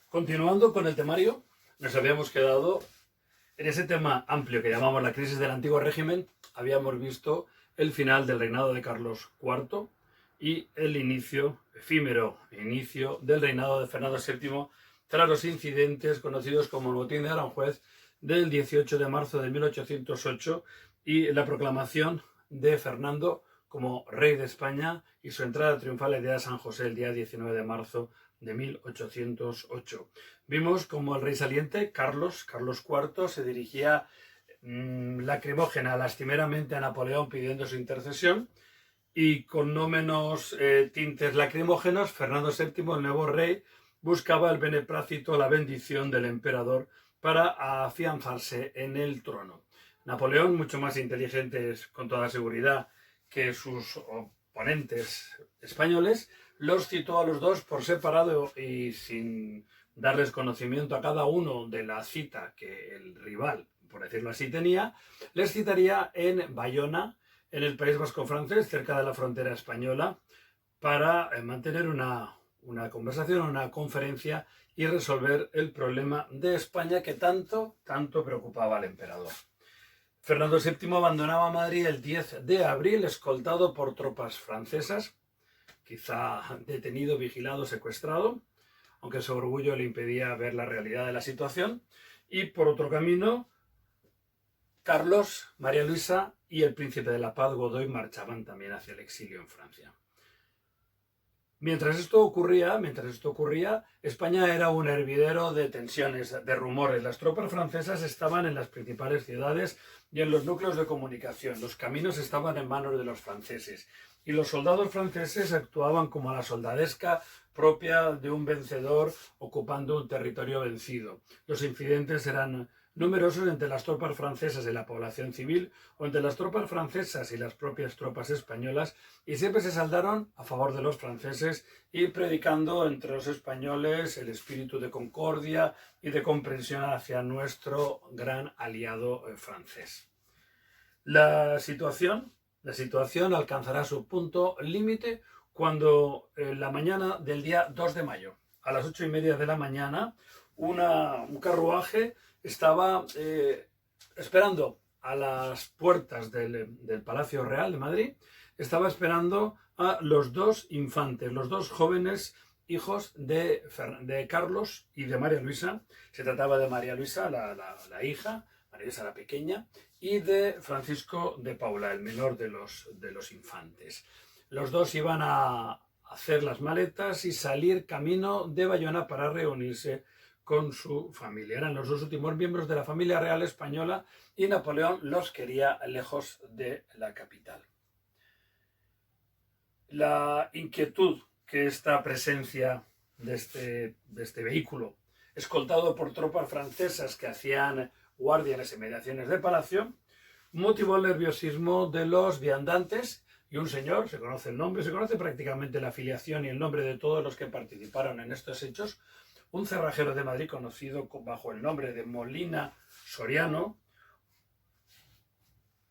Continuando con el temario, nos habíamos quedado en ese tema amplio que llamamos la crisis del antiguo régimen. Habíamos visto el final del reinado de Carlos IV y el efímero inicio del reinado de Fernando VII tras los incidentes conocidos como el Botín de Aranjuez del 18 de marzo de 1808 y la proclamación de Fernando como rey de España y su entrada triunfal a la de San José el día 19 de marzo de 1808. Vimos como el rey saliente, Carlos IV, se dirigía lacrimógena lastimeramente a Napoleón pidiendo su intercesión, y con no menos tintes lacrimógenos, Fernando VII, el nuevo rey, buscaba el beneplácito, la bendición del emperador para afianzarse en el trono. Napoleón, mucho más inteligente con toda seguridad que sus oponentes españoles, los citó a los dos por separado y sin darles conocimiento a cada uno de la cita que el rival, por decirlo así, tenía. Les citaría en Bayona, en el País Vasco francés, cerca de la frontera española, para mantener una conversación, una conferencia y resolver el problema de España que tanto preocupaba al emperador. Fernando VII abandonaba Madrid el 10 de abril, escoltado por tropas francesas, quizá detenido, vigilado, secuestrado, aunque su orgullo le impedía ver la realidad de la situación. Y por otro camino, Carlos, María Luisa y el príncipe de la paz, Godoy, marchaban también hacia el exilio en Francia. Mientras esto ocurría, España era un hervidero de tensiones, de rumores. Las tropas francesas estaban en las principales ciudades y en los núcleos de comunicación. Los caminos estaban en manos de los franceses y los soldados franceses actuaban como la soldadesca propia de un vencedor ocupando un territorio vencido. Los incidentes eran numerosos entre las tropas francesas y la población civil, o entre las tropas francesas y las propias tropas españolas, y siempre se saldaron a favor de los franceses y predicando entre los españoles el espíritu de concordia y de comprensión hacia nuestro gran aliado francés. La situación alcanzará su punto límite cuando en la mañana del día 2 de mayo, a las 8:30 de la mañana, un carruaje estaba esperando a las puertas del Palacio Real de Madrid, estaba esperando a los dos infantes, los dos jóvenes hijos de Carlos y de María Luisa. Se trataba de María Luisa, la hija, María Luisa la pequeña, y de Francisco de Paula, el menor de los infantes. Los dos iban a hacer las maletas y salir camino de Bayona para reunirse con su familia. Eran los dos últimos miembros de la familia real española y Napoleón los quería lejos de la capital. La inquietud que esta presencia de este vehículo, escoltado por tropas francesas que hacían guardia en las inmediaciones del palacio, motivó el nerviosismo de los viandantes, y un señor, se conoce el nombre, se conoce prácticamente la afiliación y el nombre de todos los que participaron en estos hechos, un cerrajero de Madrid conocido bajo el nombre de Molina Soriano.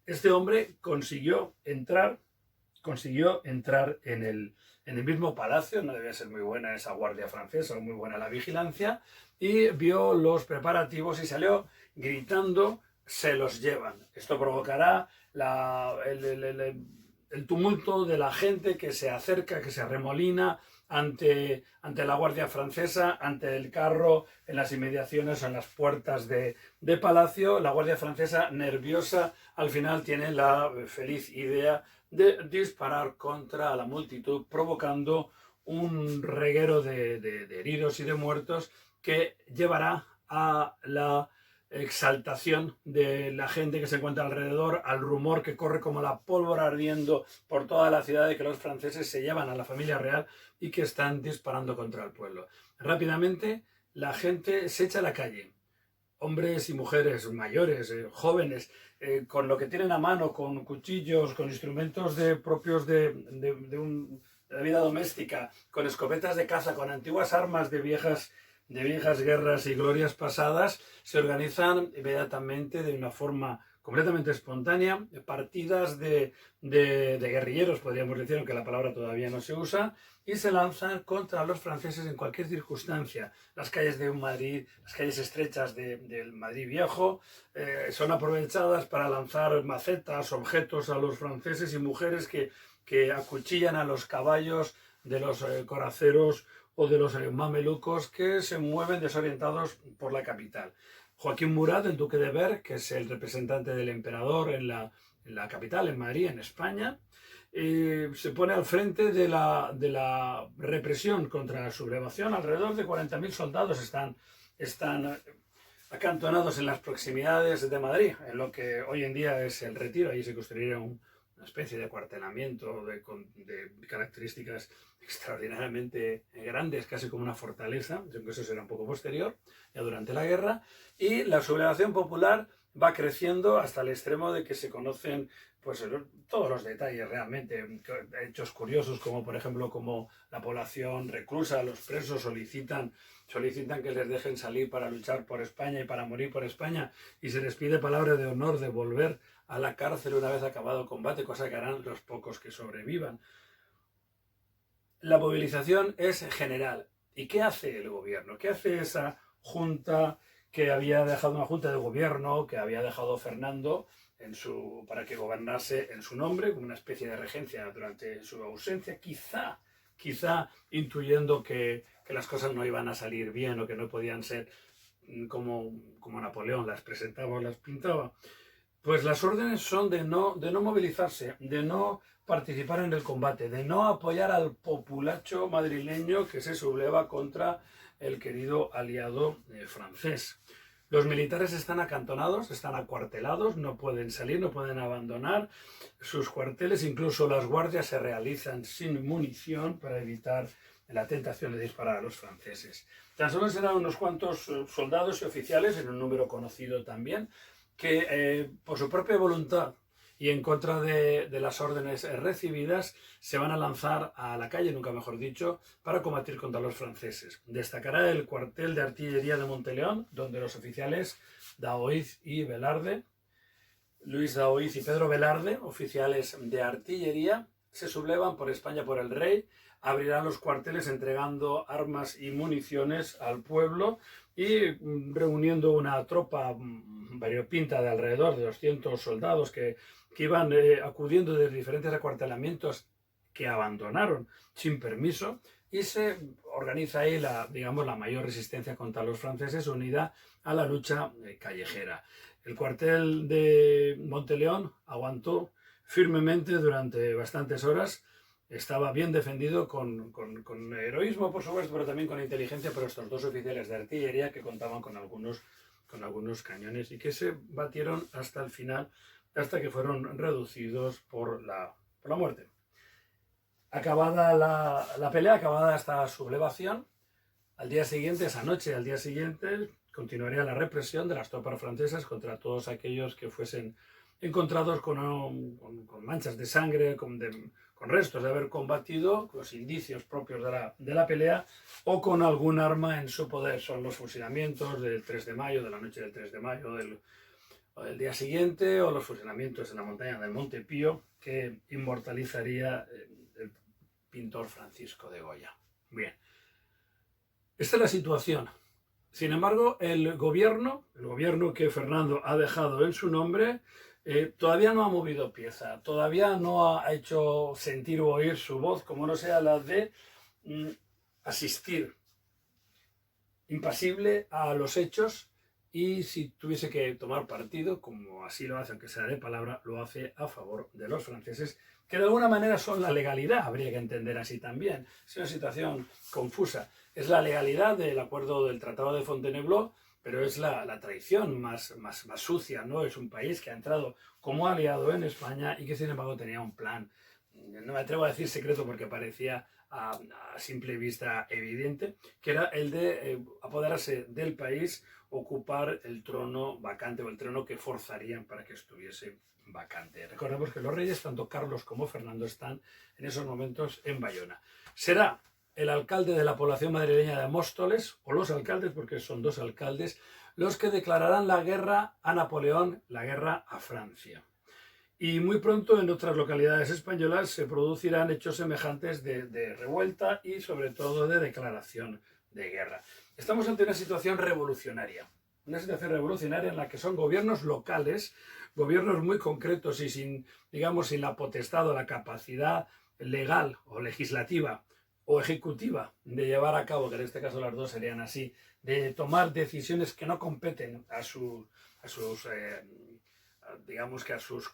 Este hombre consiguió entrar en el mismo palacio. No debía ser muy buena esa guardia francesa o muy buena la vigilancia, y vio los preparativos y salió gritando: "Se los llevan". Esto provocará el tumulto de la gente que se acerca, que se arremolina ante la guardia francesa, ante el carro en las inmediaciones o en las puertas de palacio. La guardia francesa, nerviosa, al final tiene la feliz idea de disparar contra la multitud, provocando un reguero de heridos y de muertos que llevará a la exaltación de la gente que se encuentra alrededor, al rumor que corre como la pólvora ardiendo por toda la ciudad de que los franceses se llevan a la familia real y que están disparando contra el pueblo. Rápidamente la gente se echa a la calle, hombres y mujeres, mayores, jóvenes, con lo que tienen a mano, con cuchillos, con instrumentos propios de la vida doméstica, con escopetas de caza, con antiguas armas de viejas guerras y glorias pasadas, se organizan inmediatamente de una forma completamente espontánea, partidas de guerrilleros, podríamos decir, aunque la palabra todavía no se usa, y se lanzan contra los franceses en cualquier circunstancia. Las calles de Madrid, las calles estrechas del Madrid Viejo, son aprovechadas para lanzar macetas, objetos a los franceses y mujeres que acuchillan a los caballos de los coraceros o de los mamelucos que se mueven desorientados por la capital. Joaquín Murat, el duque de Berg, que es el representante del emperador en la capital, en Madrid, en España, se pone al frente de la represión contra la sublevación. Alrededor de 40.000 soldados están acantonados en las proximidades de Madrid, en lo que hoy en día es el Retiro. Allí se construiría una especie de acuartelamiento de características extraordinariamente grandes, casi como una fortaleza, aunque eso será un poco posterior, ya durante la guerra, y la sublevación popular va creciendo hasta el extremo de que se conocen pues todos los detalles realmente, hechos curiosos como por ejemplo como la población reclusa, los presos solicitan que les dejen salir para luchar por España y para morir por España, y se les pide palabra de honor de volver a la cárcel una vez acabado el combate, cosa que harán los pocos que sobrevivan. La movilización es general. ¿Y qué hace el gobierno? ¿Qué hace esa junta que había dejado, una junta de gobierno que había dejado Fernando para que gobernase en su nombre, como una especie de regencia durante su ausencia, quizá intuyendo que las cosas no iban a salir bien o que no podían ser como Napoleón las presentaba o las pintaba? Pues las órdenes son de no movilizarse, de no participar en el combate, de no apoyar al populacho madrileño que se subleva contra el querido aliado francés. Los militares están acantonados, están acuartelados, no pueden salir, no pueden abandonar sus cuarteles, incluso las guardias se realizan sin munición para evitar la tentación de disparar a los franceses. Tan solo serán unos cuantos soldados y oficiales, en un número conocido también, que por su propia voluntad y en contra de las órdenes recibidas se van a lanzar a la calle, nunca mejor dicho, para combatir contra los franceses. Destacará el cuartel de artillería de Monteleón, donde los oficiales Daoiz y Velarde, Luis Daoiz y Pedro Velarde, oficiales de artillería, se sublevan por España por el rey, abrirán los cuarteles entregando armas y municiones al pueblo y reuniendo una tropa variopinta de alrededor de 200 soldados que iban acudiendo de diferentes acuartelamientos que abandonaron sin permiso, y se organiza ahí la mayor resistencia contra los franceses unida a la lucha callejera. El cuartel de Monteleón aguantó firmemente durante bastantes horas. Estaba bien defendido con heroísmo, por supuesto, pero también con inteligencia por estos dos oficiales de artillería que contaban con algunos cañones y que se batieron hasta el final, hasta que fueron reducidos por la muerte. Acabada la pelea, acabada esta sublevación, al día siguiente, esa noche, al día siguiente, continuaría la represión de las tropas francesas contra todos aquellos que fuesen encontrados con manchas de sangre, con restos de haber combatido, con los indicios propios de la pelea, o con algún arma en su poder. Son los fusilamientos del 3 de mayo, de la noche del 3 de mayo del día siguiente, o los fusilamientos en la montaña del Monte Pío, que inmortalizaría el pintor Francisco de Goya. Bien, esta es la situación. Sin embargo, el gobierno que Fernando ha dejado en su nombre, todavía no ha movido pieza, todavía no ha hecho sentir o oír su voz, como no sea la de asistir impasible a los hechos, y si tuviese que tomar partido, como así lo hace, aunque sea de palabra, lo hace a favor de los franceses, que de alguna manera son la legalidad, habría que entender así también. Es una situación confusa. Es la legalidad del acuerdo del Tratado de Fontainebleau, pero es la traición más sucia, ¿no? Es un país que ha entrado como aliado en España y que sin embargo tenía un plan, no me atrevo a decir secreto porque parecía a simple vista evidente, que era el de apoderarse del país, ocupar el trono vacante o el trono que forzarían para que estuviese vacante. Recordemos que los reyes, tanto Carlos como Fernando, están en esos momentos en Bayona. Será el alcalde de la población madrileña de Móstoles, o los alcaldes, porque son dos alcaldes, los que declararán la guerra a Napoleón, la guerra a Francia. Y muy pronto en otras localidades españolas se producirán hechos semejantes de revuelta y sobre todo de declaración de guerra. Estamos ante una situación revolucionaria en la que son gobiernos locales, gobiernos muy concretos y sin la potestad o la capacidad legal o legislativa o ejecutiva de llevar a cabo, que en este caso las dos serían así, de tomar decisiones que no competen a sus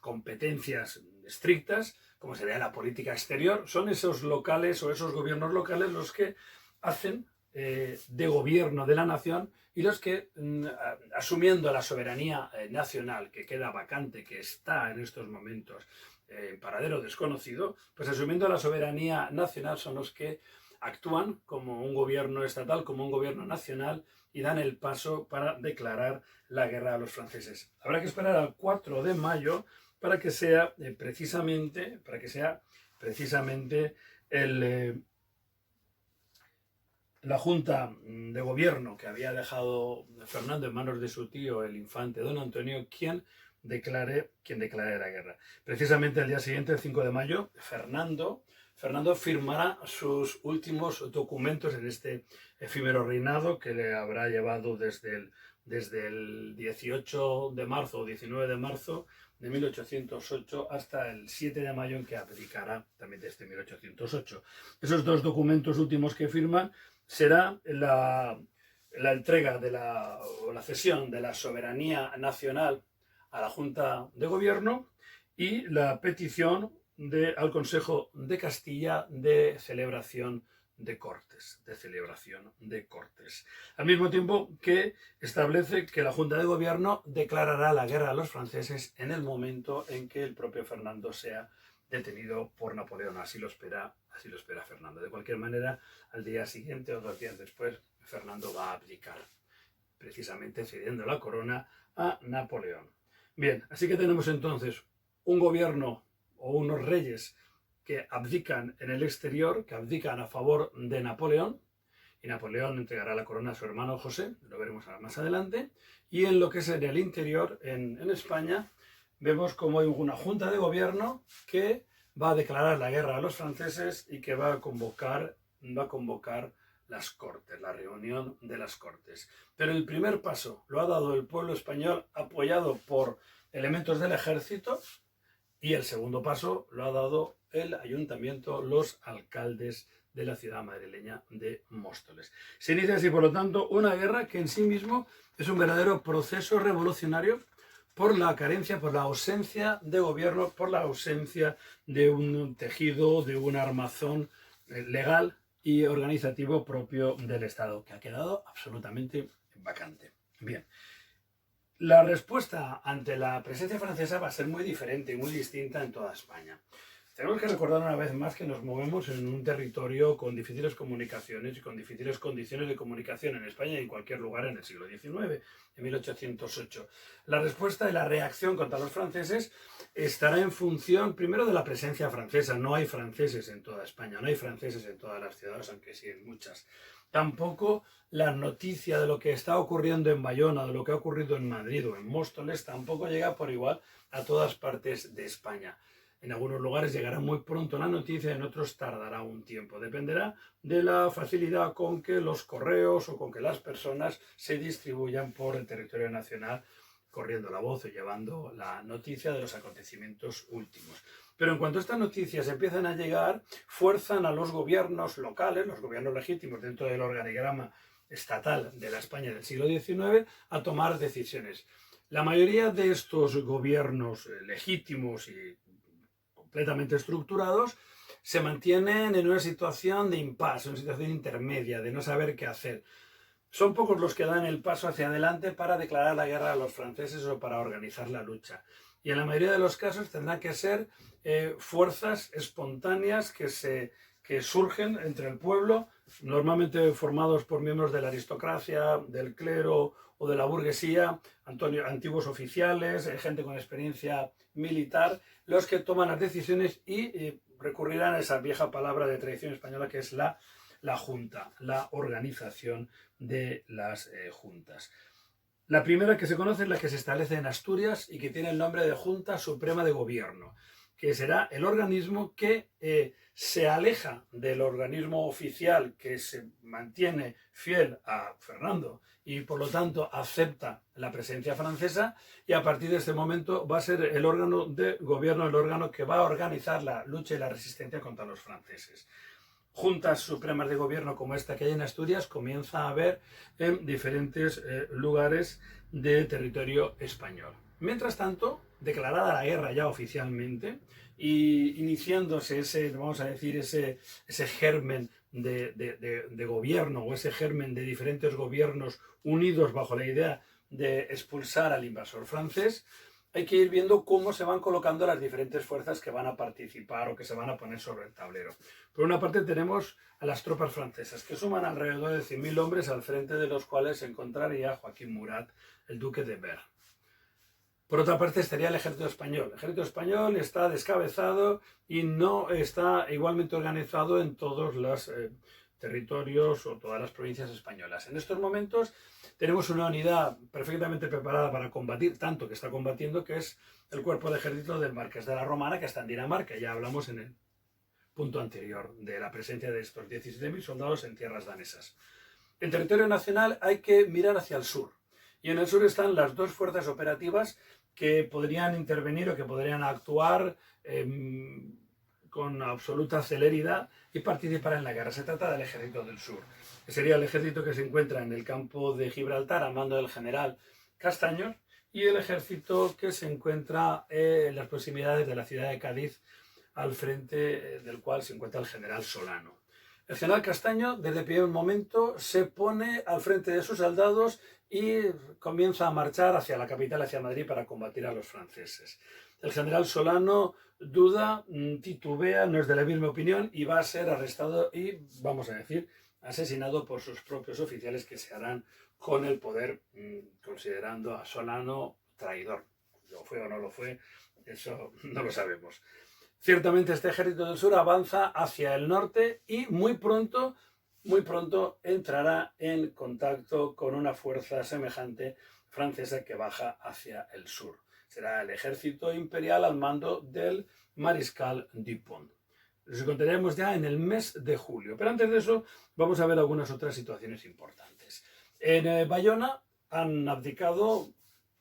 competencias estrictas, como sería la política exterior. Son esos locales o esos gobiernos locales los que hacen de gobierno de la nación y los que, asumiendo la soberanía nacional que queda vacante, que está en estos momentos en paradero desconocido, pues asumiendo la soberanía nacional son los que actúan como un gobierno estatal, como un gobierno nacional y dan el paso para declarar la guerra a los franceses. Habrá que esperar al 4 de mayo para que sea precisamente la Junta de Gobierno que había dejado Fernando en manos de su tío, el infante don Antonio, quien declare la guerra. Precisamente el día siguiente, el 5 de mayo, Fernando firmará sus últimos documentos en este efímero reinado que le habrá llevado desde el 18 de marzo o 19 de marzo de 1808 hasta el 7 de mayo en que abdicará también desde 1808. Esos dos documentos últimos que firman será la entrega o la cesión de la soberanía nacional a la Junta de Gobierno y la petición al Consejo de Castilla de celebración de Cortes. Al mismo tiempo que establece que la Junta de Gobierno declarará la guerra a los franceses en el momento en que el propio Fernando sea detenido por Napoleón. Así lo espera Fernando. De cualquier manera, al día siguiente o 2 días después, Fernando va a abdicar, precisamente cediendo la corona a Napoleón. Bien, así que tenemos entonces un gobierno o unos reyes que abdican en el exterior, que abdican a favor de Napoleón, y Napoleón entregará la corona a su hermano José, lo veremos más adelante, y en lo que es en el interior, en España, vemos como hay una junta de gobierno que va a declarar la guerra a los franceses y que va a convocar las Cortes, la reunión de las Cortes. Pero el primer paso lo ha dado el pueblo español apoyado por elementos del ejército y el segundo paso lo ha dado el ayuntamiento, los alcaldes de la ciudad madrileña de Móstoles. Se inicia así, por lo tanto, una guerra que en sí mismo es un verdadero proceso revolucionario por la carencia, por la ausencia de gobierno, por la ausencia de un tejido, de un armazón legal y organizativo propio del Estado, que ha quedado absolutamente vacante. Bien, la respuesta ante la presencia francesa va a ser muy diferente y muy distinta en toda España. Tenemos que recordar una vez más que nos movemos en un territorio con difíciles comunicaciones y con difíciles condiciones de comunicación en España y en cualquier lugar en el siglo XIX, en 1808. La respuesta y la reacción contra los franceses estará en función, primero, de la presencia francesa. No hay franceses en toda España, no hay franceses en todas las ciudades, aunque sí en muchas. Tampoco la noticia de lo que está ocurriendo en Bayona, de lo que ha ocurrido en Madrid o en Móstoles, tampoco llega por igual a todas partes de España. En algunos lugares llegará muy pronto la noticia, en otros tardará un tiempo. Dependerá de la facilidad con que los correos o con que las personas se distribuyan por el territorio nacional, corriendo la voz o llevando la noticia de los acontecimientos últimos. Pero en cuanto estas noticias empiezan a llegar, fuerzan a los gobiernos locales, los gobiernos legítimos dentro del organigrama estatal de la España del siglo XIX, a tomar decisiones. La mayoría de estos gobiernos legítimos y completamente estructurados se mantienen en una situación de impasse, una situación intermedia, de no saber qué hacer. Son pocos los que dan el paso hacia adelante para declarar la guerra a los franceses o para organizar la lucha. Y en la mayoría de los casos tendrán que ser fuerzas espontáneas que surgen entre el pueblo, normalmente formados por miembros de la aristocracia, del clero o de la burguesía, antiguos oficiales, gente con experiencia militar, los que toman las decisiones y recurrirán a esa vieja palabra de tradición española que es la la Junta, la organización de las juntas. La primera que se conoce es la que se establece en Asturias y que tiene el nombre de Junta Suprema de Gobierno, que será el organismo que se aleja del organismo oficial que se mantiene fiel a Fernando y por lo tanto acepta la presencia francesa, y a partir de este momento va a ser el órgano de gobierno, el órgano que va a organizar la lucha y la resistencia contra los franceses. Juntas supremas de gobierno como esta que hay en Asturias comienza a haber en diferentes lugares de territorio español. Mientras tanto, declarada la guerra ya oficialmente y iniciándose ese, vamos a decir, ese germen de gobierno, o ese germen de diferentes gobiernos unidos bajo la idea de expulsar al invasor francés, hay que ir viendo cómo se van colocando las diferentes fuerzas que van a participar o que se van a poner sobre el tablero. Por una parte tenemos a las tropas francesas, que suman alrededor de 100.000 hombres, al frente de los cuales se encontraría Joaquín Murat, el duque de Berg. Por otra parte estaría el ejército español. El ejército español está descabezado y no está igualmente organizado en todos los territorios o todas las provincias españolas. En estos momentos tenemos una unidad perfectamente preparada para combatir, tanto que está combatiendo, que es el cuerpo de ejército del Marqués de la Romana, que está en Dinamarca. Ya hablamos en el punto anterior de la presencia de estos 17.000 soldados en tierras danesas. En territorio nacional hay que mirar hacia el sur. Y en el sur están las dos fuerzas operativas que podrían intervenir o que podrían actuar con absoluta celeridad y participar en la guerra. Se trata del ejército del sur, que sería el ejército que se encuentra en el campo de Gibraltar al mando del general Castaños, y el ejército que se encuentra en las proximidades de la ciudad de Cádiz, al frente del cual se encuentra el general Solano. El general Castaño, desde el primer momento, se pone al frente de sus soldados y comienza a marchar hacia la capital, hacia Madrid, para combatir a los franceses. El general Solano duda, titubea, no es de la misma opinión y va a ser arrestado y, vamos a decir, asesinado por sus propios oficiales, que se harán con el poder, considerando a Solano traidor. ¿Lo fue o no lo fue? Eso no lo sabemos. Ciertamente este ejército del sur avanza hacia el norte y muy pronto entrará en contacto con una fuerza semejante francesa que baja hacia el sur. Será el ejército imperial al mando del mariscal Dupont. Los encontraremos ya en el mes de julio. Pero antes de eso vamos a ver algunas otras situaciones importantes. En Bayona han abdicado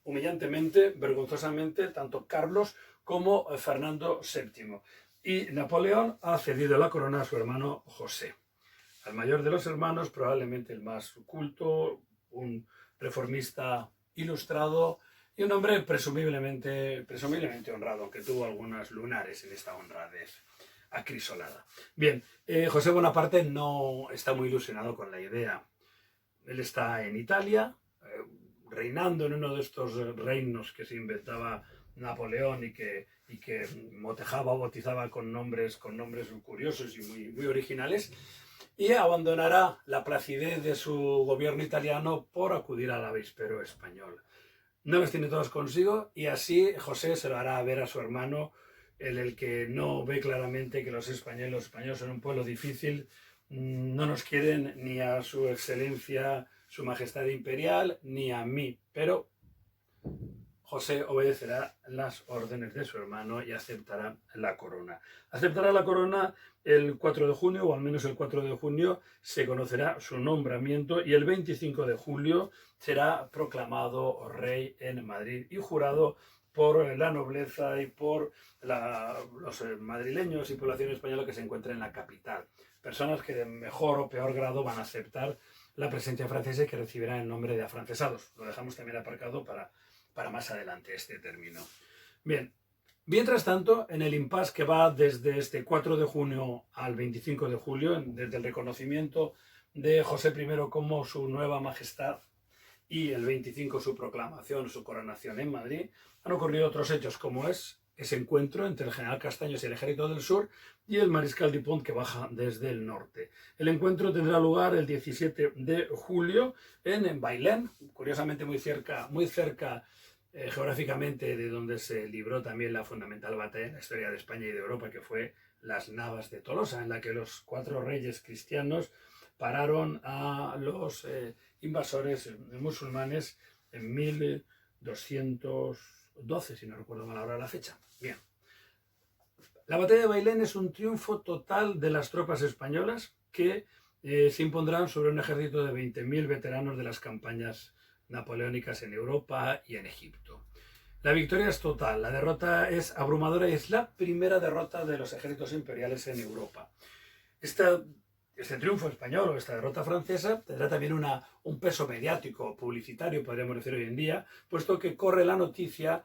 humillantemente, vergonzosamente, tanto Carlos como Fernando VII. Y Napoleón ha cedido la corona a su hermano José. Al mayor de los hermanos, probablemente el más culto, un reformista ilustrado y un hombre presumiblemente honrado, aunque tuvo algunos lunares en esta honradez acrisolada. Bien, José Bonaparte no está muy ilusionado con la idea. Él está en Italia, reinando en uno de estos reinos que se inventaba Napoleón y que motejaba o bautizaba con nombres curiosos y muy originales, y abandonará la placidez de su gobierno italiano por acudir al avispero español. No los tiene todos consigo y así José se lo hará ver a su hermano, el que no ve claramente que los españoles son un pueblo difícil, no nos quieren ni a su excelencia, su majestad imperial, ni a mí, pero José obedecerá las órdenes de su hermano y aceptará la corona. Aceptará la corona el 4 de junio, o al menos el 4 de junio se conocerá su nombramiento, y el 25 de julio será proclamado rey en Madrid y jurado por la nobleza y por los madrileños y población española que se encuentra en la capital. Personas que de mejor o peor grado van a aceptar la presencia francesa y que recibirán el nombre de afrancesados. Lo dejamos también aparcado para más adelante este término. Bien, mientras tanto, en el impasse que va desde este 4 de junio al 25 de julio, desde el reconocimiento de José I como su nueva majestad y el 25 su proclamación, su coronación en Madrid, han ocurrido otros hechos, como es ese encuentro entre el general Castaños y el ejército del sur y el mariscal Dupont, que baja desde el norte. El encuentro tendrá lugar el 17 de julio en Bailén, curiosamente muy cerca geográficamente de donde se libró también la fundamental batalla en la historia de España y de Europa, que fue las Navas de Tolosa, en la que los 4 reyes cristianos pararon a los invasores musulmanes en 1212, si no recuerdo mal ahora la fecha. Bien. La batalla de Bailén es un triunfo total de las tropas españolas que se impondrán sobre un ejército de 20.000 veteranos de las campañas napoleónicas en Europa y en Egipto. La victoria es total, la derrota es abrumadora y es la primera derrota de los ejércitos imperiales en Europa. Este triunfo español o esta derrota francesa tendrá también un peso mediático, publicitario, podríamos decir hoy en día, puesto que corre la noticia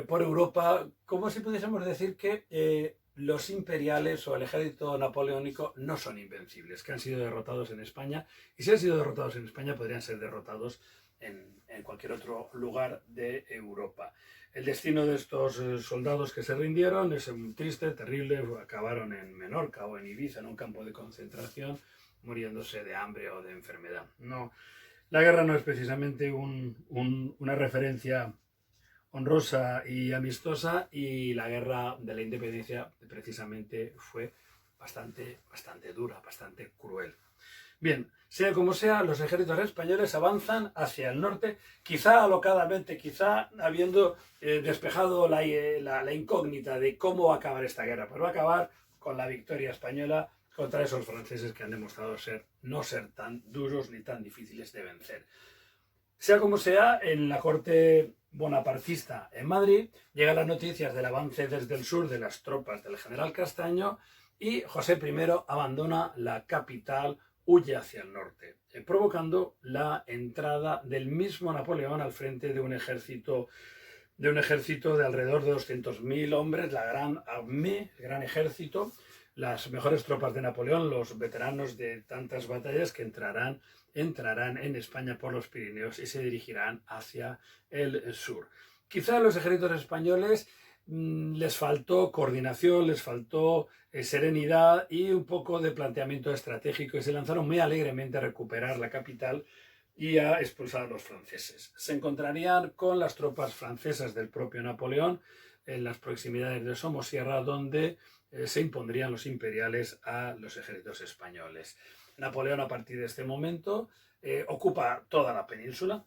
por Europa, como si pudiésemos decir que los imperiales o el ejército napoleónico no son invencibles, que han sido derrotados en España, y si han sido derrotados en España podrían ser derrotados en cualquier otro lugar de Europa. El destino de estos soldados que se rindieron es triste, terrible, acabaron en Menorca o en Ibiza, en un campo de concentración, muriéndose de hambre o de enfermedad. No, la guerra no es precisamente una referencia honrosa y amistosa, y la guerra de la independencia precisamente fue bastante dura, bastante cruel. Bien, sea como sea, los ejércitos españoles avanzan hacia el norte, quizá alocadamente, quizá habiendo despejado la incógnita de cómo va a acabar esta guerra, pero va a acabar con la victoria española contra esos franceses que han demostrado no ser tan duros ni tan difíciles de vencer. Sea como sea, en la corte bonapartista en Madrid llegan las noticias del avance desde el sur de las tropas del general Castaño y José I abandona la capital, huye hacia el norte, provocando la entrada del mismo Napoleón al frente de un ejército de alrededor de 200.000 hombres, la gran armée, el gran ejército, las mejores tropas de Napoleón, los veteranos de tantas batallas que entrarán en España por los Pirineos y se dirigirán hacia el sur. Quizá a los ejércitos españoles les faltó coordinación, les faltó serenidad y un poco de planteamiento estratégico, y se lanzaron muy alegremente a recuperar la capital y a expulsar a los franceses. Se encontrarían con las tropas francesas del propio Napoleón en las proximidades de Somosierra, donde se impondrían los imperiales a los ejércitos españoles. Napoleón, a partir de este momento, ocupa toda la península,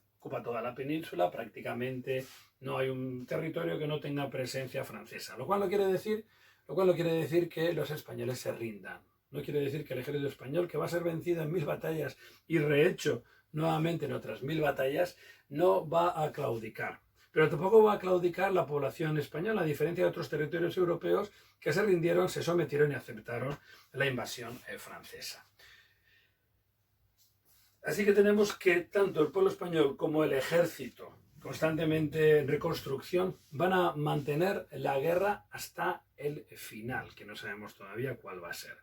prácticamente no hay un territorio que no tenga presencia francesa, lo cual no quiere decir que los españoles se rindan. No quiere decir que el ejército español, que va a ser vencido en 1000 batallas y rehecho nuevamente en otras 1000 batallas, no va a claudicar. Pero tampoco va a claudicar la población española, a diferencia de otros territorios europeos que se rindieron, se sometieron y aceptaron la invasión francesa. Así que tenemos que tanto el pueblo español como el ejército, constantemente en reconstrucción, van a mantener la guerra hasta el final, que no sabemos todavía cuál va a ser.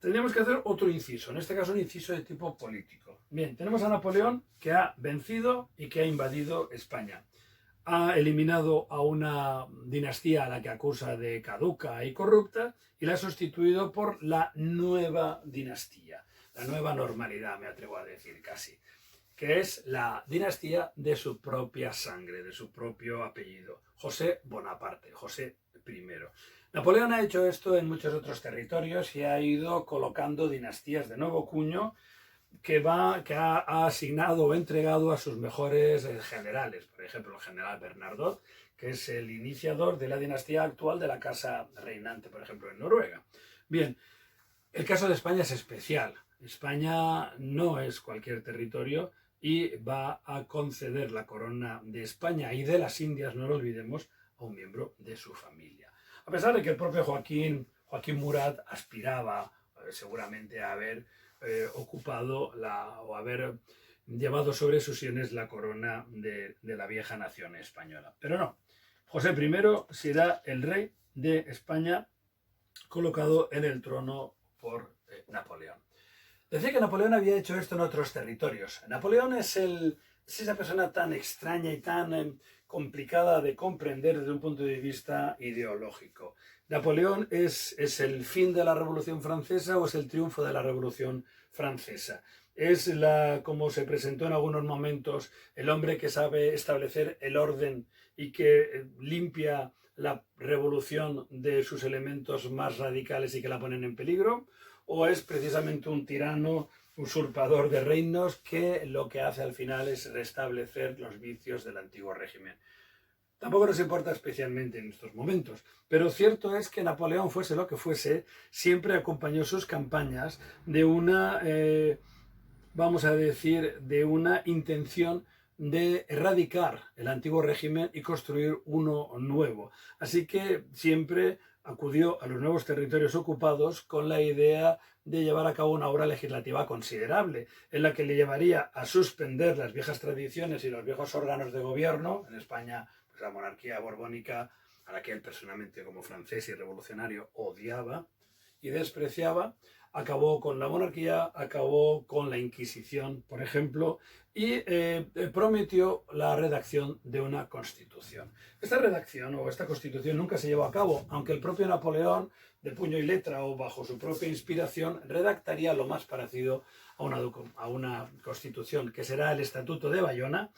Tendríamos que hacer otro inciso, en este caso un inciso de tipo político. Bien, tenemos a Napoleón, que ha vencido y que ha invadido España. Ha eliminado a una dinastía a la que acusa de caduca y corrupta y la ha sustituido por la nueva dinastía, la nueva normalidad, me atrevo a decir casi, que es la dinastía de su propia sangre, de su propio apellido, José Bonaparte, José I. Napoleón ha hecho esto en muchos otros territorios y ha ido colocando dinastías de nuevo cuño que ha asignado o entregado a sus mejores generales. Por ejemplo, el general Bernadotte, que es el iniciador de la dinastía actual de la casa reinante, por ejemplo, en Noruega. Bien, el caso de España es especial. España no es cualquier territorio y va a conceder la corona de España y de las Indias, no lo olvidemos, a un miembro de su familia. A pesar de que el propio Joaquín Murat aspiraba seguramente a haber ocupado o haber llevado sobre sus sienes la corona de la vieja nación española. Pero no, José I será el rey de España, colocado en el trono por Napoleón. Decía que Napoleón había hecho esto en otros territorios. Napoleón es esa persona tan extraña y tan complicada de comprender desde un punto de vista ideológico. ¿Napoleón es el fin de la Revolución Francesa o es el triunfo de la Revolución Francesa? Es, como se presentó en algunos momentos, el hombre que sabe establecer el orden y que limpia la revolución de sus elementos más radicales y que la ponen en peligro, o es precisamente un tirano usurpador de reinos que lo que hace al final es restablecer los vicios del antiguo régimen. Tampoco nos importa especialmente en estos momentos, pero cierto es que Napoleón, fuese lo que fuese, siempre acompañó sus campañas de una, vamos a decir, de una intención de erradicar el antiguo régimen y construir uno nuevo. Así que siempre acudió a los nuevos territorios ocupados con la idea de llevar a cabo una obra legislativa considerable, en la que le llevaría a suspender las viejas tradiciones y los viejos órganos de gobierno. En España, pues la monarquía borbónica, a la que él personalmente como francés y revolucionario odiaba y despreciaba. Acabó con la monarquía, acabó con la Inquisición, por ejemplo, y prometió la redacción de una constitución. Esta redacción o esta constitución nunca se llevó a cabo, aunque el propio Napoleón, de puño y letra o bajo su propia inspiración, redactaría lo más parecido a una constitución, que será el Estatuto de Bayona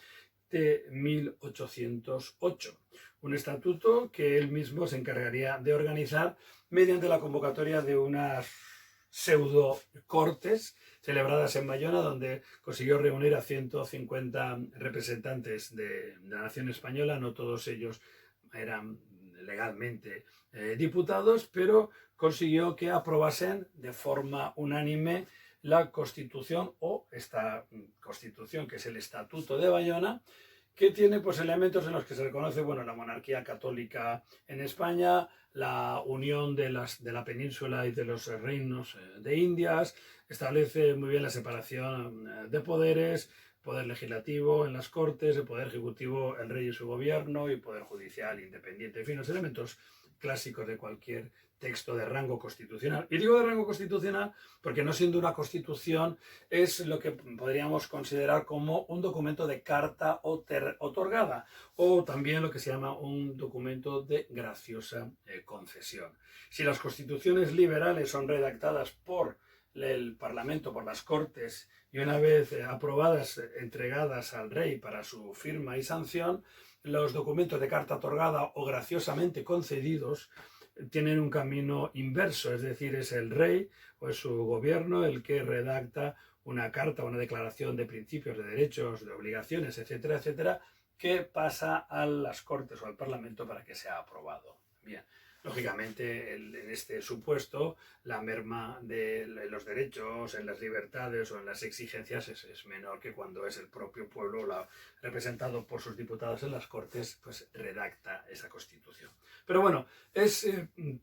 de 1808. Un estatuto que él mismo se encargaría de organizar mediante la convocatoria de unas pseudo cortes celebradas en Bayona, donde consiguió reunir a 150 representantes de la nación española. No todos ellos eran legalmente diputados, pero consiguió que aprobasen de forma unánime la Constitución, o esta Constitución que es el Estatuto de Bayona, que tiene pues elementos en los que se reconoce, bueno, la monarquía católica en España, la unión de la península y de los reinos de Indias, establece muy bien la separación de poderes, poder legislativo en las Cortes, el poder ejecutivo, el rey y su gobierno, y poder judicial independiente, en fin, los elementos clásicos de cualquier texto de rango constitucional. Y digo de rango constitucional porque, no siendo una constitución, es lo que podríamos considerar como un documento de carta otorgada, o también lo que se llama un documento de graciosa concesión. Si las constituciones liberales son redactadas por el Parlamento, por las Cortes, y una vez aprobadas, entregadas al rey para su firma y sanción, los documentos de carta otorgada o graciosamente concedidos tienen un camino inverso, es decir, es el rey o es su gobierno el que redacta una carta, una declaración de principios, de derechos, de obligaciones, etcétera, etcétera, que pasa a las Cortes o al Parlamento para que sea aprobado. Bien, lógicamente, en este supuesto, la merma de los derechos, en las libertades o en las exigencias es menor que cuando es el propio pueblo, representado por sus diputados en las Cortes, pues redacta esa Constitución. Pero bueno,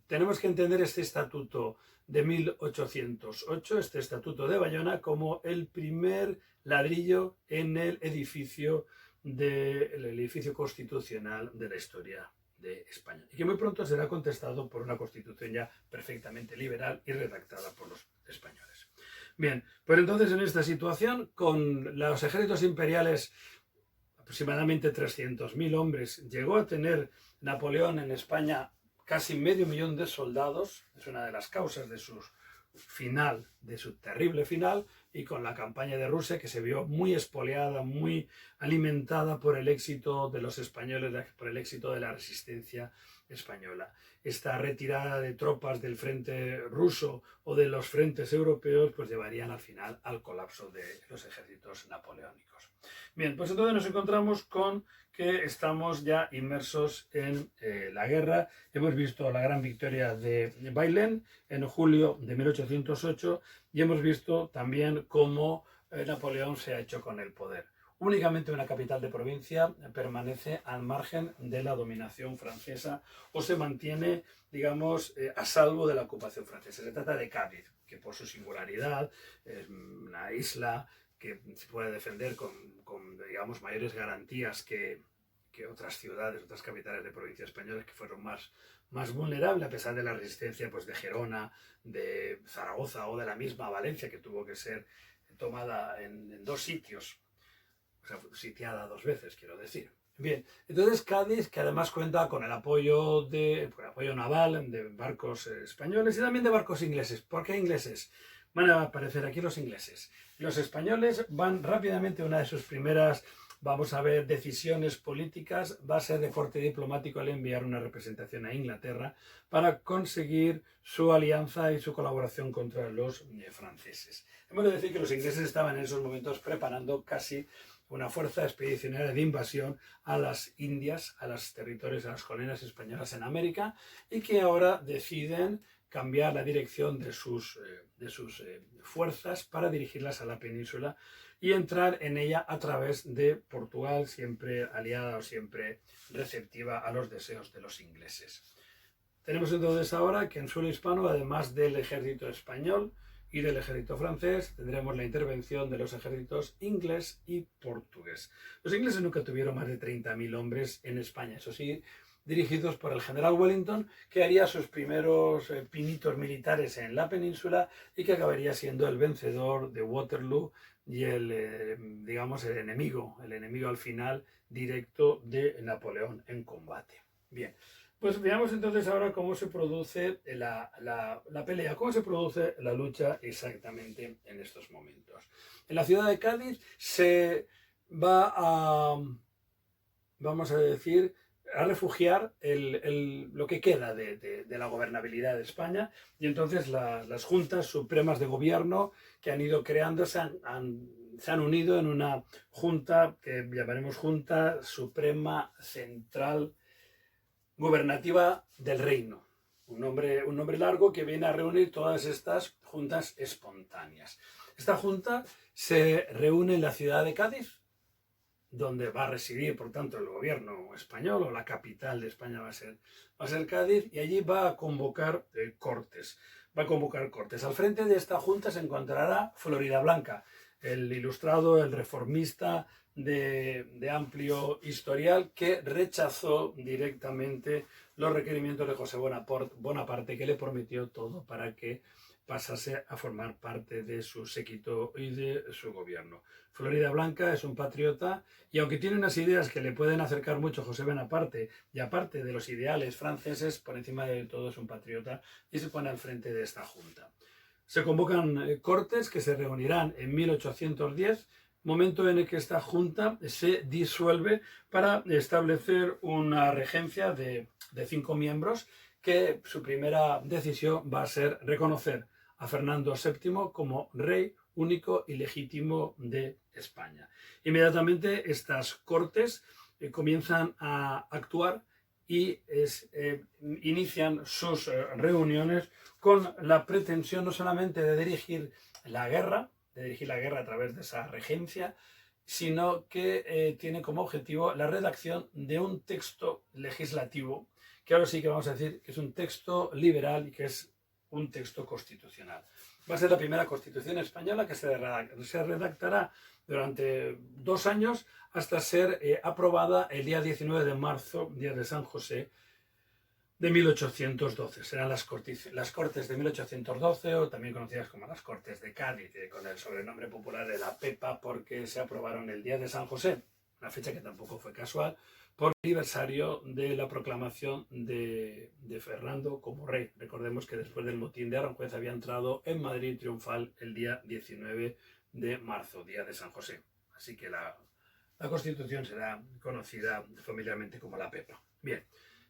tenemos que entender este estatuto de 1808, este estatuto de Bayona, como el primer ladrillo en el edificio constitucional de la historia de España, y que muy pronto será contestado por una constitución ya perfectamente liberal y redactada por los españoles. Bien, pues entonces, en esta situación, con los ejércitos imperiales, aproximadamente 300.000 hombres, llegó a tener Napoleón en España casi 500.000 de soldados. Es una de las causas de su final, de su terrible final, y con la campaña de Rusia, que se vio muy expoliada, muy alimentada por el éxito de los españoles, por el éxito de la resistencia española. Esta retirada de tropas del frente ruso o de los frentes europeos pues llevarían al final al colapso de los ejércitos napoleónicos. Bien, pues entonces nos encontramos con que estamos ya inmersos en la guerra. Hemos visto la gran victoria de Bailén en julio de 1808 y hemos visto también cómo Napoleón se ha hecho con el poder. Únicamente una capital de provincia permanece al margen de la dominación francesa o se mantiene, digamos, a salvo de la ocupación francesa. Se trata de Cádiz, que por su singularidad es una isla que se puede defender con digamos, mayores garantías que otras ciudades, otras capitales de provincia españolas que fueron más vulnerables, a pesar de la resistencia pues, de Gerona, de Zaragoza o de la misma Valencia, que tuvo que ser tomada en 2 sitios, o sea, sitiada 2 veces, quiero decir. Bien, entonces Cádiz, que además cuenta con el apoyo naval de barcos españoles y también de barcos ingleses. ¿Por qué ingleses? Van a aparecer aquí los ingleses. Los españoles van rápidamente, una de sus primeras vamos a ver decisiones políticas, va a ser de corte diplomático al enviar una representación a Inglaterra para conseguir su alianza y su colaboración contra los franceses. Hemos de decir que los ingleses estaban en esos momentos preparando casi una fuerza expedicionaria de invasión a las Indias, a los territorios, a las colonias españolas en América, y que ahora deciden cambiar la dirección de sus fuerzas para dirigirlas a la península y entrar en ella a través de Portugal, siempre aliada o siempre receptiva a los deseos de los ingleses. Tenemos entonces ahora que en suelo hispano, además del ejército español y del ejército francés, tendremos la intervención de los ejércitos inglés y portugués. Los ingleses nunca tuvieron más de 30.000 hombres en España, eso sí, dirigidos por el general Wellington, que haría sus primeros pinitos militares en la península y que acabaría siendo el vencedor de Waterloo y digamos, el enemigo al final directo de Napoleón en combate. Bien, pues veamos entonces ahora cómo se produce la pelea, cómo se produce la lucha exactamente en estos momentos. En la ciudad de Cádiz se va a, vamos a decir, a refugiar lo que queda de la gobernabilidad de España, y entonces las juntas supremas de gobierno que han ido creando se han unido en una junta que llamaremos Junta Suprema Central Gubernativa del Reino. Un nombre largo que viene a reunir todas estas juntas espontáneas. Esta junta se reúne en la ciudad de Cádiz, donde va a residir, por tanto, el gobierno español, o la capital de España va a ser Cádiz, y allí va a convocar cortes. Va a convocar cortes. Al frente de esta junta se encontrará Floridablanca, el ilustrado, el reformista de amplio historial, que rechazó directamente los requerimientos de José Bonaparte, que le prometió todo para que pasase a formar parte de su séquito y de su gobierno. Floridablanca es un patriota, y aunque tiene unas ideas que le pueden acercar mucho a José Bonaparte, y aparte de los ideales franceses, por encima de todo es un patriota y se pone al frente de esta junta. Se convocan cortes que se reunirán en 1810, momento en el que esta junta se disuelve para establecer una regencia de 5 miembros, que su primera decisión va a ser reconocer a Fernando VII como rey único y legítimo de España. Inmediatamente estas cortes comienzan a actuar y inician sus reuniones con la pretensión no solamente de dirigir la guerra a través de esa regencia, sino que tiene como objetivo la redacción de un texto legislativo, que ahora sí que vamos a decir que es un texto liberal y que es un texto constitucional. Va a ser la primera Constitución española que se redactará durante 2 años hasta ser aprobada el día 19 de marzo, día de San José, de 1812. Serán las Cortes de 1812, o también conocidas como las Cortes de Cádiz, con el sobrenombre popular de la Pepa, porque se aprobaron el día de San José, una fecha que tampoco fue casual, por el aniversario de la proclamación de Fernando como rey. Recordemos que después del motín de Aranjuez había entrado en Madrid triunfal el día 19 de marzo, día de San José. Así que la Constitución será conocida familiarmente como la Pepa. Bien,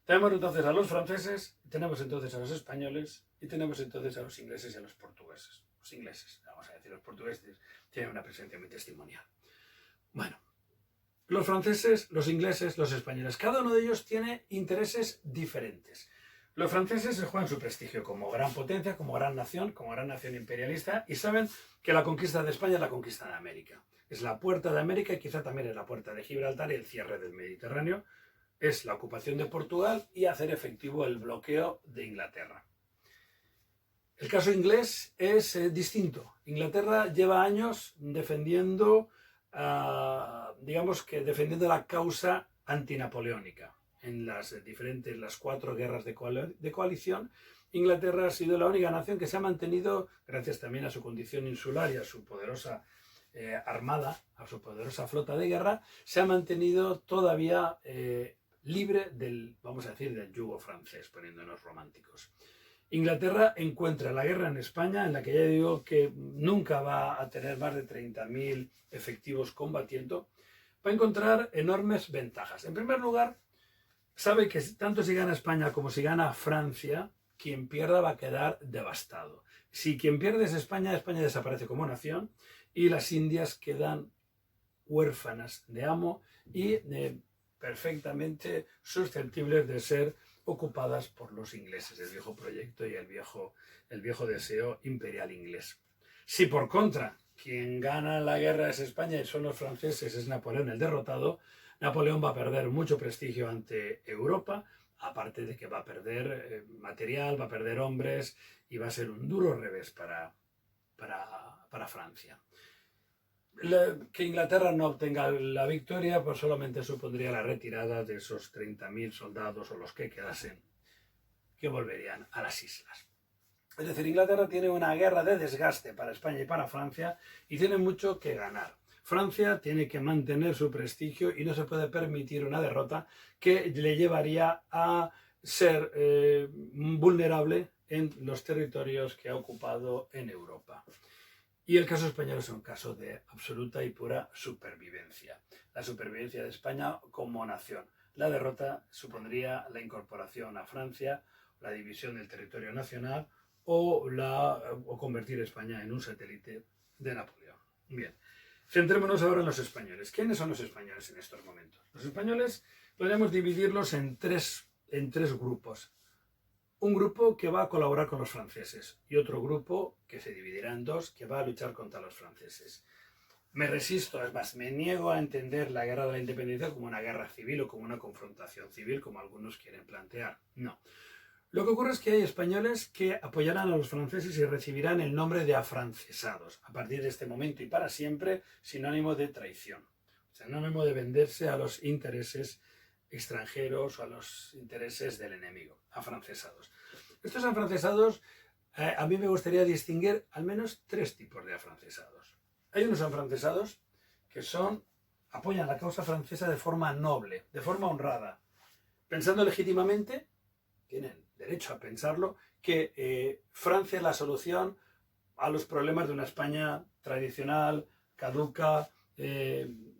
tenemos entonces a los franceses, tenemos entonces a los españoles, y tenemos entonces a los ingleses y a los portugueses. Los ingleses, vamos a decir, los portugueses tienen una presencia muy testimonial. Bueno, los franceses, los ingleses, los españoles, cada uno de ellos tiene intereses diferentes. Los franceses se juegan su prestigio como gran potencia, como gran nación imperialista, y saben que la conquista de España es la conquista de América. Es la puerta de América y quizá también es la puerta de Gibraltar y el cierre del Mediterráneo. Es la ocupación de Portugal y hacer efectivo el bloqueo de Inglaterra. El caso inglés es distinto. Inglaterra lleva años defendiendo la causa antinapoleónica. En las 4 guerras de coalición, Inglaterra ha sido la única nación que se ha mantenido, gracias también a su condición insular y a su poderosa armada, a su poderosa flota de guerra, se ha mantenido todavía libre del yugo francés, poniéndonos románticos. Inglaterra encuentra la guerra en España, en la que ya digo que nunca va a tener más de 30.000 efectivos combatiendo, va a encontrar enormes ventajas. En primer lugar, sabe que tanto si gana España como si gana Francia, quien pierda va a quedar devastado. Si quien pierde es España, España desaparece como nación y las Indias quedan huérfanas de amo y perfectamente susceptibles de ser ocupadas por los ingleses, el viejo proyecto y el viejo deseo imperial inglés. Si por contra quien gana la guerra es España y son los franceses, es Napoleón el derrotado, Napoleón va a perder mucho prestigio ante Europa, aparte de que va a perder material, va a perder hombres y va a ser un duro revés para Francia. Que Inglaterra no obtenga la victoria pues solamente supondría la retirada de esos 30.000 soldados o los que quedasen, que volverían a las islas. Es decir, Inglaterra tiene una guerra de desgaste para España y para Francia y tiene mucho que ganar. Francia tiene que mantener su prestigio y no se puede permitir una derrota que le llevaría a ser vulnerable en los territorios que ha ocupado en Europa. Y el caso español es un caso de absoluta y pura supervivencia. La supervivencia de España como nación. La derrota supondría la incorporación a Francia, la división del territorio nacional o convertir España en un satélite de Napoleón. Bien, centrémonos ahora en los españoles. ¿Quiénes son los españoles en estos momentos? Los españoles podríamos dividirlos en tres grupos. Un grupo que va a colaborar con los franceses y otro grupo que se dividirá en dos que va a luchar contra los franceses. Me resisto, es más, me niego a entender la guerra de la independencia como una guerra civil o como una confrontación civil, como algunos quieren plantear. No. Lo que ocurre es que hay españoles que apoyarán a los franceses y recibirán el nombre de afrancesados. A partir de este momento y para siempre, sinónimo de traición. Sinónimo de venderse a los intereses extranjeros o a los intereses del enemigo, afrancesados. Estos afrancesados, a mí me gustaría distinguir al menos tres tipos de afrancesados. Hay unos afrancesados que apoyan la causa francesa de forma noble, de forma honrada, pensando legítimamente, tienen derecho a pensarlo, que Francia es la solución a los problemas de una España tradicional, caduca,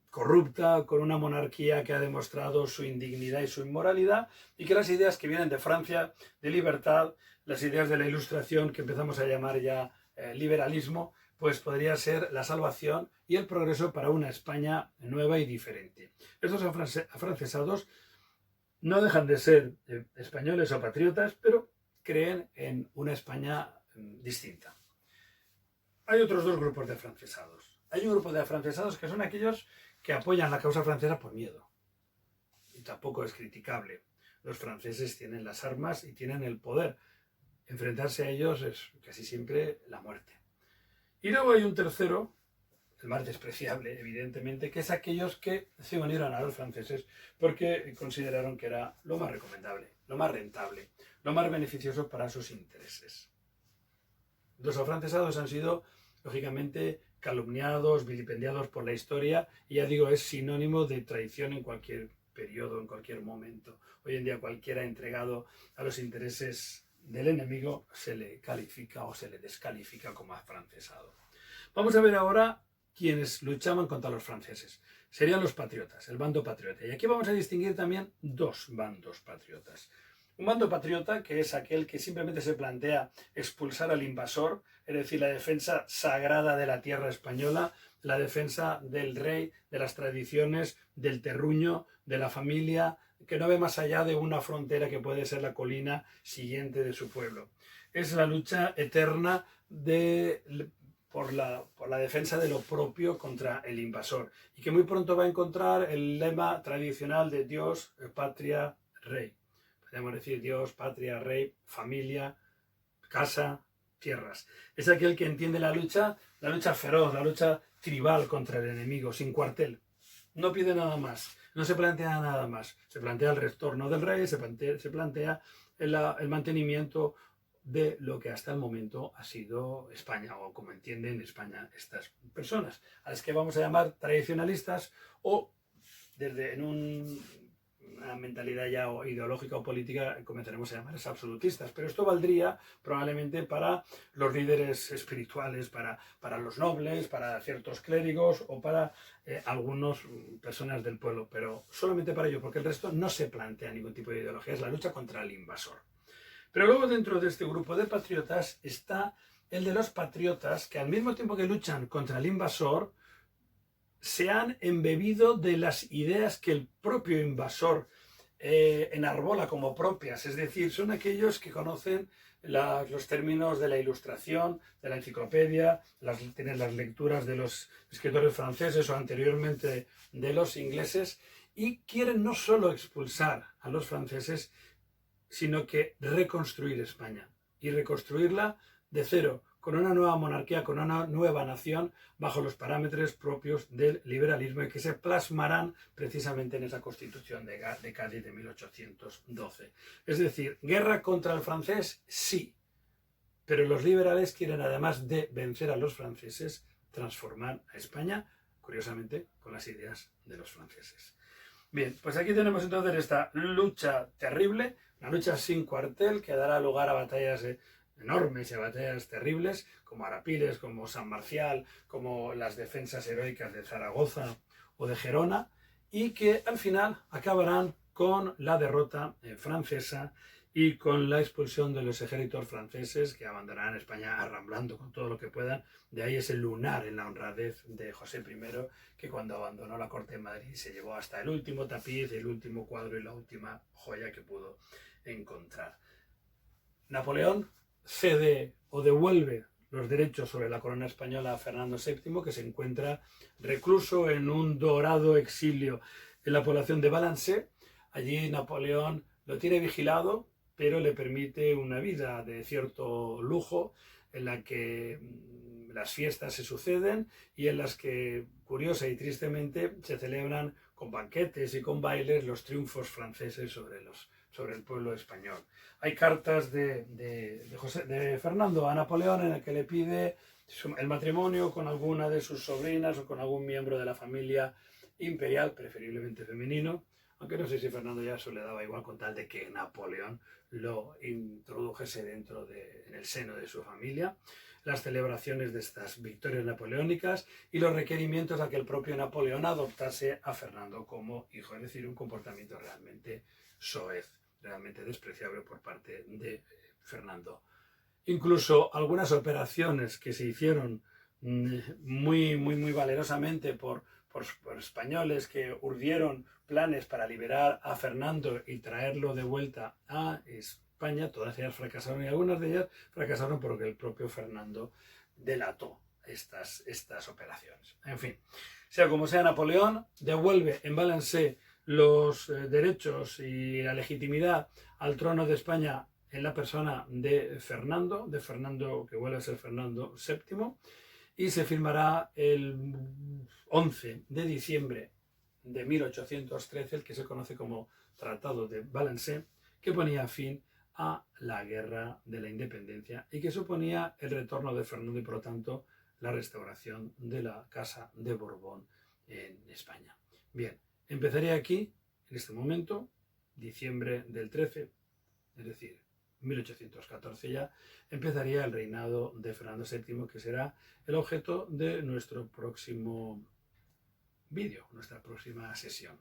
corrupta, con una monarquía que ha demostrado su indignidad y su inmoralidad, y que las ideas que vienen de Francia, de libertad, las ideas de la Ilustración, que empezamos a llamar ya liberalismo, pues podría ser la salvación y el progreso para una España nueva y diferente. Estos afrancesados no dejan de ser españoles o patriotas, pero creen en una España distinta. Hay otros dos grupos de afrancesados. Hay un grupo de afrancesados que son aquellos que apoyan la causa francesa por miedo. Y tampoco es criticable. Los franceses tienen las armas y tienen el poder. Enfrentarse a ellos es casi siempre la muerte. Y luego hay un tercero, el más despreciable, evidentemente, que es aquellos que se unieron a los franceses porque consideraron que era lo más recomendable, lo más rentable, lo más beneficioso para sus intereses. Los afrancesados han sido, lógicamente, calumniados, vilipendiados por la historia, y ya digo, es sinónimo de traición en cualquier periodo, en cualquier momento. Hoy en día cualquiera entregado a los intereses del enemigo se le califica o se le descalifica como afrancesado. Vamos a ver ahora quienes luchaban contra los franceses. Serían los patriotas, el bando patriota. Y aquí vamos a distinguir también dos bandos patriotas. Un bando patriota, que es aquel que simplemente se plantea expulsar al invasor, es decir, la defensa sagrada de la tierra española, la defensa del rey, de las tradiciones, del terruño, de la familia, que no ve más allá de una frontera que puede ser la colina siguiente de su pueblo. Es la lucha eterna por la defensa de lo propio contra el invasor, y que muy pronto va a encontrar el lema tradicional de Dios, patria, rey. Podríamos decir Dios, patria, rey, familia, casa, tierras. Es aquel que entiende la lucha feroz, la lucha tribal contra el enemigo, sin cuartel. No pide nada más, no se plantea nada más. Se plantea el retorno del rey, se plantea el mantenimiento de lo que hasta el momento ha sido España, o como entienden España estas personas, a las que vamos a llamar tradicionalistas, o en un una mentalidad ya ideológica o política, comenzaremos a llamarles absolutistas. Pero esto valdría probablemente para los líderes espirituales, para los nobles, para ciertos clérigos o para algunas personas del pueblo, pero solamente para ellos, porque el resto no se plantea ningún tipo de ideología, es la lucha contra el invasor. Pero luego dentro de este grupo de patriotas está el de los patriotas que al mismo tiempo que luchan contra el invasor, se han embebido de las ideas que el propio invasor enarbola como propias, es decir, son aquellos que conocen los términos de la Ilustración, de la enciclopedia, tienen las lecturas de los escritores franceses o anteriormente de los ingleses y quieren no solo expulsar a los franceses, sino que reconstruir España y reconstruirla de cero, con una nueva monarquía, con una nueva nación, bajo los parámetros propios del liberalismo y que se plasmarán precisamente en esa Constitución de Cádiz de 1812. Es decir, guerra contra el francés, sí, pero los liberales quieren, además de vencer a los franceses, transformar a España, curiosamente, con las ideas de los franceses. Bien, pues aquí tenemos entonces esta lucha terrible, una lucha sin cuartel que dará lugar a batallas enormes y a batallas terribles, como Arapiles, como San Marcial, como las defensas heroicas de Zaragoza o de Gerona, y que al final acabarán con la derrota francesa y con la expulsión de los ejércitos franceses que abandonarán España arramblando con todo lo que puedan. De ahí ese lunar en la honradez de José I, que cuando abandonó la corte de Madrid se llevó hasta el último tapiz, el último cuadro y la última joya que pudo encontrar. Napoleón cede o devuelve los derechos sobre la corona española a Fernando VII, que se encuentra recluso en un dorado exilio en la población de Valençay. Allí Napoleón lo tiene vigilado, pero le permite una vida de cierto lujo en la que las fiestas se suceden y en las que, curiosa y tristemente, se celebran con banquetes y con bailes los triunfos franceses sobre el pueblo español. Hay cartas de Fernando a Napoleón en el que le pide el matrimonio con alguna de sus sobrinas o con algún miembro de la familia imperial, preferiblemente femenino, aunque no sé si Fernando ya eso le daba igual con tal de que Napoleón lo introdujese en el seno de su familia, las celebraciones de estas victorias napoleónicas y los requerimientos a que el propio Napoleón adoptase a Fernando como hijo, es decir, un comportamiento realmente soez, realmente despreciable por parte de Fernando. Incluso algunas operaciones que se hicieron muy valerosamente por españoles que urdieron planes para liberar a Fernando y traerlo de vuelta a España, todas ellas fracasaron y algunas de ellas fracasaron porque el propio Fernando delató estas operaciones. En fin, sea como sea, Napoleón devuelve en Valençay los derechos y la legitimidad al trono de España en la persona de Fernando que vuelve a ser Fernando VII, y se firmará el 11 de diciembre de 1813 el que se conoce como Tratado de Valençay, que ponía fin a la Guerra de la Independencia y que suponía el retorno de Fernando y por lo tanto la restauración de la Casa de Borbón en España. Bien, empezaré aquí, en este momento, diciembre del 13, es decir, 1814 ya, empezaría el reinado de Fernando VII, que será el objeto de nuestro próximo vídeo, nuestra próxima sesión.